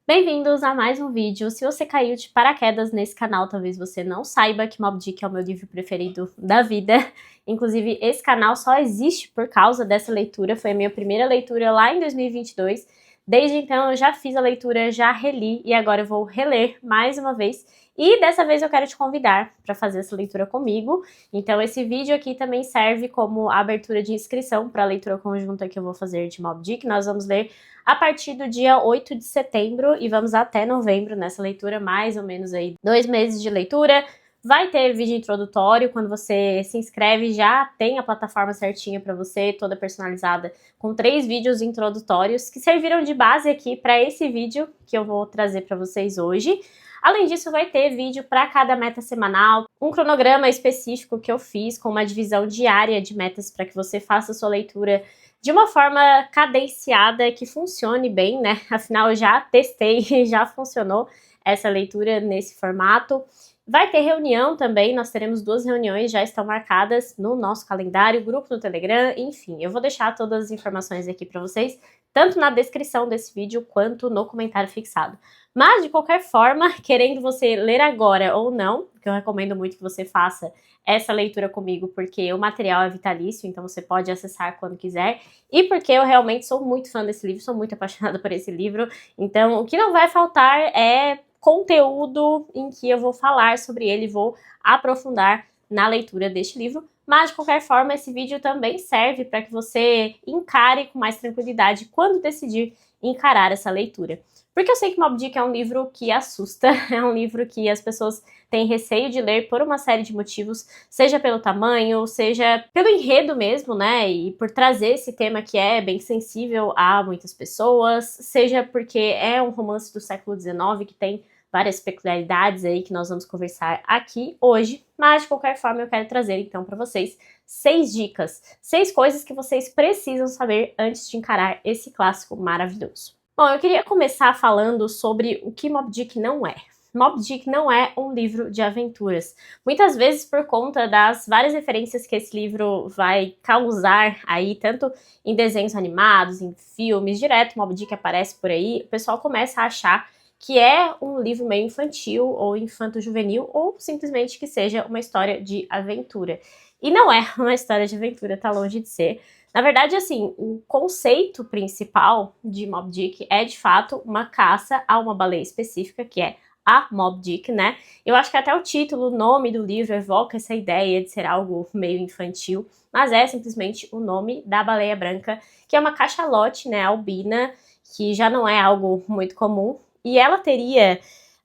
Bem-vindos a mais um vídeo. Se você caiu de paraquedas nesse canal, talvez você não saiba que Moby Dick é o meu livro preferido da vida. Inclusive, esse canal só existe por causa dessa leitura. Foi a minha primeira leitura lá em 2022. Desde então, eu já fiz a leitura, já reli e agora eu vou reler mais uma vez. E dessa vez eu quero te convidar para fazer essa leitura comigo. Então, esse vídeo aqui também serve como abertura de inscrição para a leitura conjunta que eu vou fazer de Moby Dick. Nós vamos ler a partir do dia 8 de setembro e vamos até novembro nessa leitura, mais ou menos aí 2 meses de leitura. Vai ter vídeo introdutório, quando você se inscreve já tem a plataforma certinha para você, toda personalizada, com 3 vídeos introdutórios que serviram de base aqui para esse vídeo que eu vou trazer para vocês hoje. Além disso, vai ter vídeo para cada meta semanal, um cronograma específico que eu fiz com uma divisão diária de metas para que você faça a sua leitura de uma forma cadenciada que funcione bem, né? Afinal, eu já testei e já funcionou essa leitura nesse formato. Vai ter reunião também, nós teremos 2 reuniões, já estão marcadas no nosso calendário, grupo no Telegram, enfim. Eu vou deixar todas as informações aqui para vocês, tanto na descrição desse vídeo quanto no comentário fixado. Mas, de qualquer forma, querendo você ler agora ou não, que eu recomendo muito que você faça essa leitura comigo, porque o material é vitalício, então você pode acessar quando quiser, e porque eu realmente sou muito fã desse livro, sou muito apaixonada por esse livro, então o que não vai faltar é conteúdo em que eu vou falar sobre ele, vou aprofundar na leitura deste livro, mas de qualquer forma esse vídeo também serve para que você encare com mais tranquilidade quando decidir encarar essa leitura. Porque eu sei que Moby Dick é um livro que assusta, é um livro que as pessoas têm receio de ler por uma série de motivos, seja pelo tamanho, seja pelo enredo mesmo, né, e por trazer esse tema que é bem sensível a muitas pessoas, seja porque é um romance do século XIX que tem várias peculiaridades aí que nós vamos conversar aqui hoje, mas de qualquer forma eu quero trazer então para vocês 6 dicas, 6 coisas que vocês precisam saber antes de encarar esse clássico maravilhoso. Bom, eu queria começar falando sobre o que Moby Dick não é. Moby Dick não é um livro de aventuras. Muitas vezes por conta das várias referências que esse livro vai causar aí, tanto em desenhos animados, em filmes, direto Moby Dick aparece por aí, o pessoal começa a achar que é um livro meio infantil ou infanto-juvenil ou simplesmente que seja uma história de aventura. E não é uma história de aventura, tá longe de ser. Na verdade, assim, o conceito principal de Moby Dick é, de fato, uma caça a uma baleia específica, que é a Moby Dick, né? Eu acho que até o título, o nome do livro evoca essa ideia de ser algo meio infantil, mas é simplesmente o nome da baleia branca, que é uma cachalote, né, albina, que já não é algo muito comum, e ela teria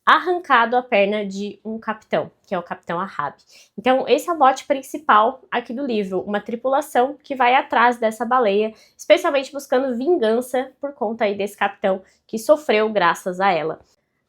arrancado a perna de um capitão, que é o Capitão Ahab. Então, esse é o mote principal aqui do livro, uma tripulação que vai atrás dessa baleia, especialmente buscando vingança por conta aí desse capitão que sofreu graças a ela.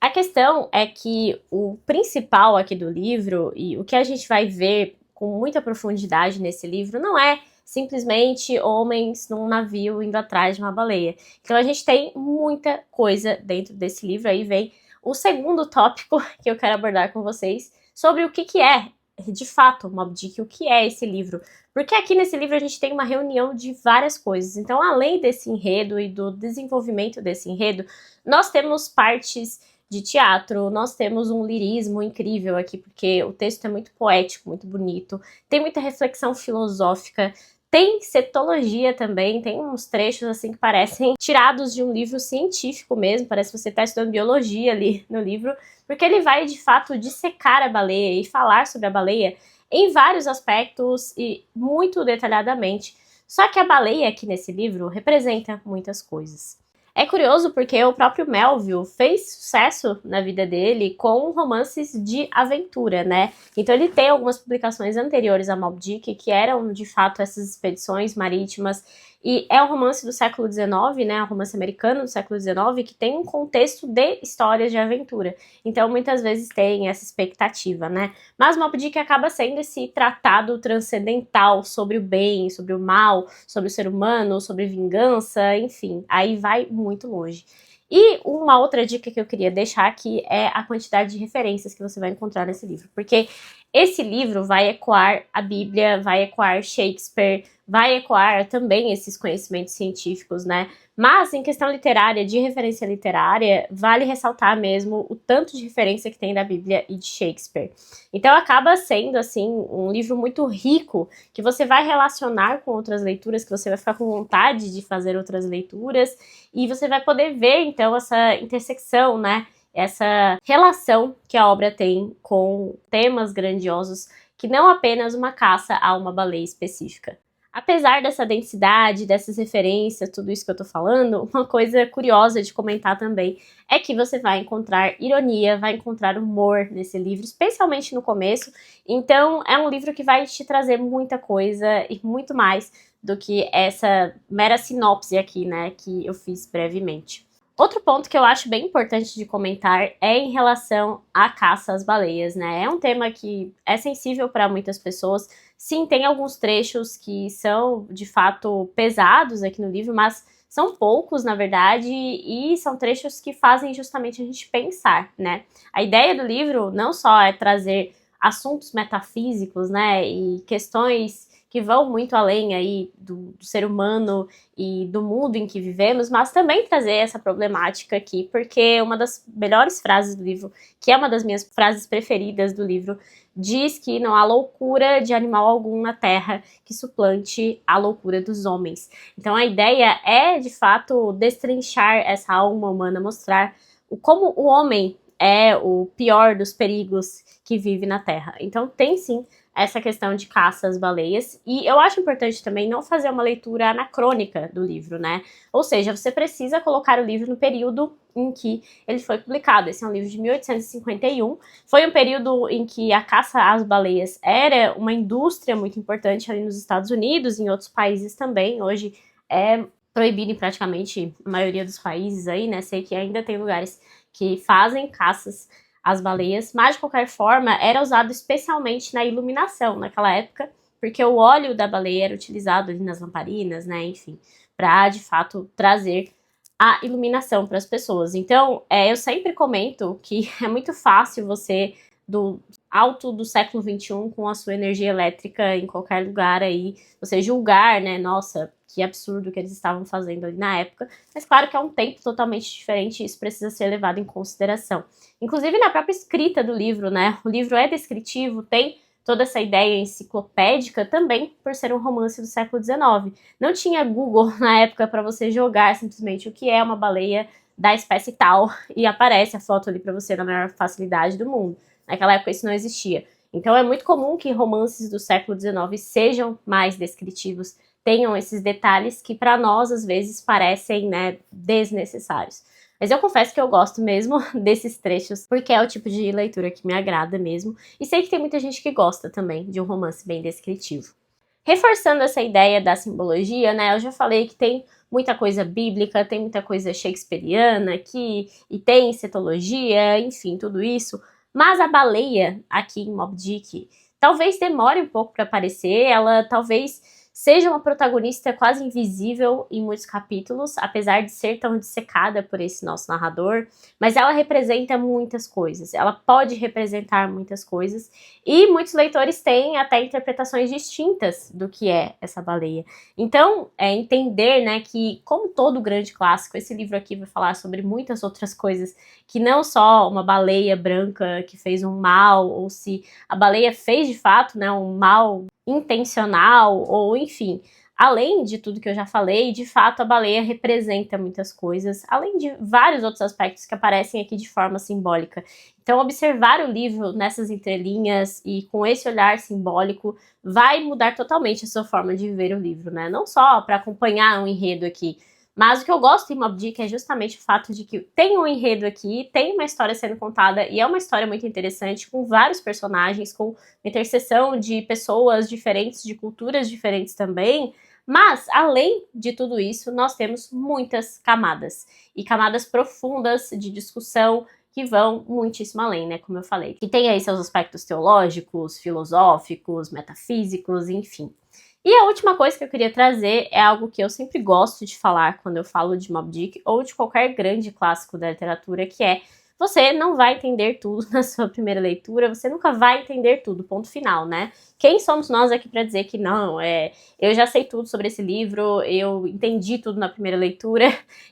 A questão é que o principal aqui do livro, e o que a gente vai ver com muita profundidade nesse livro, não é simplesmente homens num navio indo atrás de uma baleia. Então a gente tem muita coisa dentro desse livro, aí vem o segundo tópico que eu quero abordar com vocês, sobre o que é, de fato, Moby Dick, o que é esse livro. Porque aqui nesse livro a gente tem uma reunião de várias coisas. Então, além desse enredo e do desenvolvimento desse enredo, nós temos partes de teatro, nós temos um lirismo incrível aqui, porque o texto é muito poético, muito bonito, tem muita reflexão filosófica, tem cetologia também, tem uns trechos assim que parecem tirados de um livro científico mesmo, parece que você está estudando biologia ali no livro, porque ele vai de fato dissecar a baleia e falar sobre a baleia em vários aspectos e muito detalhadamente. Só que a baleia aqui nesse livro representa muitas coisas. É curioso porque o próprio Melville fez sucesso na vida dele com romances de aventura, né? Então ele tem algumas publicações anteriores a Moby Dick que eram, de fato, essas expedições marítimas. E é um romance do século XIX, né? Um romance americano do século XIX que tem um contexto de histórias de aventura. Então muitas vezes tem essa expectativa, né? Mas Moby Dick acaba sendo esse tratado transcendental sobre o bem, sobre o mal, sobre o ser humano, sobre vingança, enfim. Aí vai muito longe. E uma outra dica que eu queria deixar aqui é a quantidade de referências que você vai encontrar nesse livro, porque esse livro vai ecoar a Bíblia, vai ecoar Shakespeare, vai ecoar também esses conhecimentos científicos, né? Mas, em questão literária, de referência literária, vale ressaltar mesmo o tanto de referência que tem da Bíblia e de Shakespeare. Então, acaba sendo, assim, um livro muito rico, que você vai relacionar com outras leituras, que você vai ficar com vontade de fazer outras leituras, e você vai poder ver, então, essa intersecção, né? Essa relação que a obra tem com temas grandiosos, que não apenas uma caça a uma baleia específica. Apesar dessa densidade, dessas referências, tudo isso que eu tô falando, uma coisa curiosa de comentar também é que você vai encontrar ironia, vai encontrar humor nesse livro, especialmente no começo. Então, é um livro que vai te trazer muita coisa e muito mais do que essa mera sinopse aqui, né, que eu fiz brevemente. Outro ponto que eu acho bem importante de comentar é em relação à caça às baleias, né? É um tema que é sensível para muitas pessoas. Sim, tem alguns trechos que são, de fato, pesados aqui no livro, mas são poucos, na verdade, e são trechos que fazem justamente a gente pensar, né? A ideia do livro não só é trazer assuntos metafísicos, né, e questões que vão muito além aí do ser humano e do mundo em que vivemos, mas também trazer essa problemática aqui, porque uma das melhores frases do livro, que é uma das minhas frases preferidas do livro, diz que não há loucura de animal algum na Terra que suplante a loucura dos homens. Então a ideia é, de fato, destrinchar essa alma humana, mostrar como o homem é o pior dos perigos que vive na Terra. Então tem sim essa questão de caça às baleias, e eu acho importante também não fazer uma leitura anacrônica do livro, né? Ou seja, você precisa colocar o livro no período em que ele foi publicado. Esse é um livro de 1851, foi um período em que a caça às baleias era uma indústria muito importante ali nos Estados Unidos e em outros países também. Hoje é proibido em praticamente a maioria dos países aí, né? Sei que ainda tem lugares que fazem caças às baleias, mas de qualquer forma era usado especialmente na iluminação naquela época, porque o óleo da baleia era utilizado ali nas lamparinas, né, enfim, para de fato trazer a iluminação para as pessoas. Então, eu sempre comento que é muito fácil você, do alto do século XXI, com a sua energia elétrica em qualquer lugar aí, você julgar, né, nossa, que absurdo que eles estavam fazendo ali na época, mas claro que é um tempo totalmente diferente e isso precisa ser levado em consideração. Inclusive na própria escrita do livro, né, o livro é descritivo, tem toda essa ideia enciclopédica também por ser um romance do século XIX. Não tinha Google na época para você jogar simplesmente o que é uma baleia da espécie tal e aparece a foto ali para você na maior facilidade do mundo. Naquela época isso não existia. Então é muito comum que romances do século XIX sejam mais descritivos, tenham esses detalhes que para nós às vezes parecem, né, desnecessários. Mas eu confesso que eu gosto mesmo desses trechos, porque é o tipo de leitura que me agrada mesmo, e sei que tem muita gente que gosta também de um romance bem descritivo. Reforçando essa ideia da simbologia, né, eu já falei que tem muita coisa bíblica, tem muita coisa shakespeariana aqui, e tem cetologia, enfim, tudo isso, mas a baleia aqui em Moby Dick talvez demore um pouco para aparecer, ela talvez seja uma protagonista quase invisível em muitos capítulos, apesar de ser tão dissecada por esse nosso narrador, mas ela representa muitas coisas, ela pode representar muitas coisas, e muitos leitores têm até interpretações distintas do que é essa baleia. Então, entender, né, que como todo grande clássico, esse livro aqui vai falar sobre muitas outras coisas, que não só uma baleia branca que fez um mal, ou se a baleia fez de fato, né, um mal intencional, ou enfim, além de tudo que eu já falei, de fato a baleia representa muitas coisas, além de vários outros aspectos que aparecem aqui de forma simbólica. Então observar o livro nessas entrelinhas e com esse olhar simbólico vai mudar totalmente a sua forma de ver o livro, né? Não só para acompanhar um enredo aqui, mas o que eu gosto em Moby Dick é justamente o fato de que tem um enredo aqui, tem uma história sendo contada, e é uma história muito interessante, com vários personagens, com interseção de pessoas diferentes, de culturas diferentes também, mas, além de tudo isso, nós temos muitas camadas, e camadas profundas de discussão que vão muitíssimo além, né, como eu falei. E tem aí seus aspectos teológicos, filosóficos, metafísicos, enfim. E a última coisa que eu queria trazer é algo que eu sempre gosto de falar quando eu falo de Moby Dick ou de qualquer grande clássico da literatura, que é você não vai entender tudo na sua primeira leitura, você nunca vai entender tudo, ponto final, né? Quem somos nós aqui para dizer que não, eu já sei tudo sobre esse livro, eu entendi tudo na primeira leitura,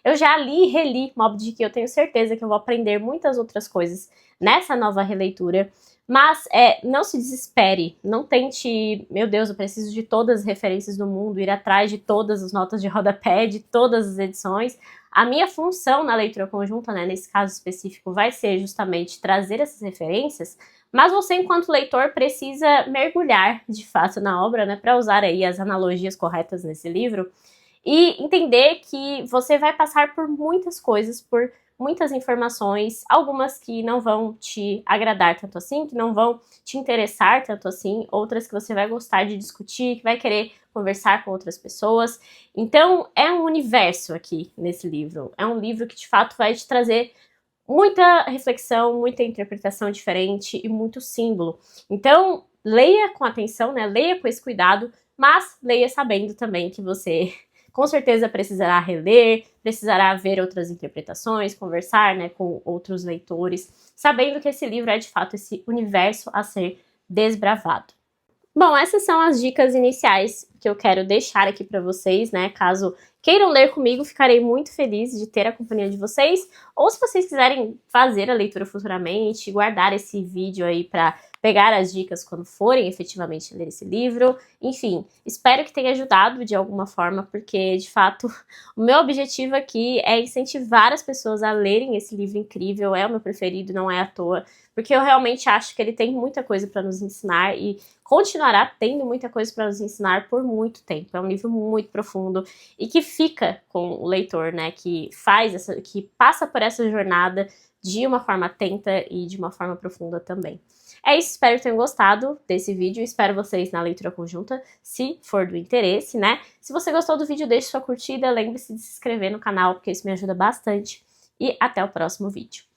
eu já li e reli Moby Dick, eu tenho certeza que eu vou aprender muitas outras coisas nessa nova releitura. Mas não se desespere, não tente, meu Deus, eu preciso de todas as referências do mundo, ir atrás de todas as notas de rodapé, de todas as edições. A minha função na leitura conjunta, né, nesse caso específico, vai ser justamente trazer essas referências, mas você, enquanto leitor, precisa mergulhar de fato na obra, né, para usar aí as analogias corretas nesse livro, e entender que você vai passar por muitas coisas, por muitas informações, algumas que não vão te agradar tanto assim, que não vão te interessar tanto assim, outras que você vai gostar de discutir, que vai querer conversar com outras pessoas. Então, é um universo aqui nesse livro. É um livro que, de fato, vai te trazer muita reflexão, muita interpretação diferente e muito símbolo. Então, leia com atenção, né? Leia com esse cuidado, mas leia sabendo também que você com certeza precisará reler, precisará ver outras interpretações, conversar, né, com outros leitores, sabendo que esse livro é de fato esse universo a ser desbravado. Bom, essas são as dicas iniciais que eu quero deixar aqui para vocês, né? Caso queiram ler comigo, ficarei muito feliz de ter a companhia de vocês. Ou se vocês quiserem fazer a leitura futuramente, guardar esse vídeo aí para pegar as dicas quando forem efetivamente ler esse livro. Enfim, espero que tenha ajudado de alguma forma, porque, de fato, o meu objetivo aqui é incentivar as pessoas a lerem esse livro incrível. É o meu preferido, não é à toa, porque eu realmente acho que ele tem muita coisa para nos ensinar e continuará tendo muita coisa para nos ensinar por muito tempo. É um livro muito profundo e que fica com o leitor, né, que passa por essa jornada de uma forma atenta e de uma forma profunda também. É isso, espero que tenham gostado desse vídeo, espero vocês na leitura conjunta, se for do interesse, né? Se você gostou do vídeo, deixe sua curtida, lembre-se de se inscrever no canal, porque isso me ajuda bastante. E até o próximo vídeo.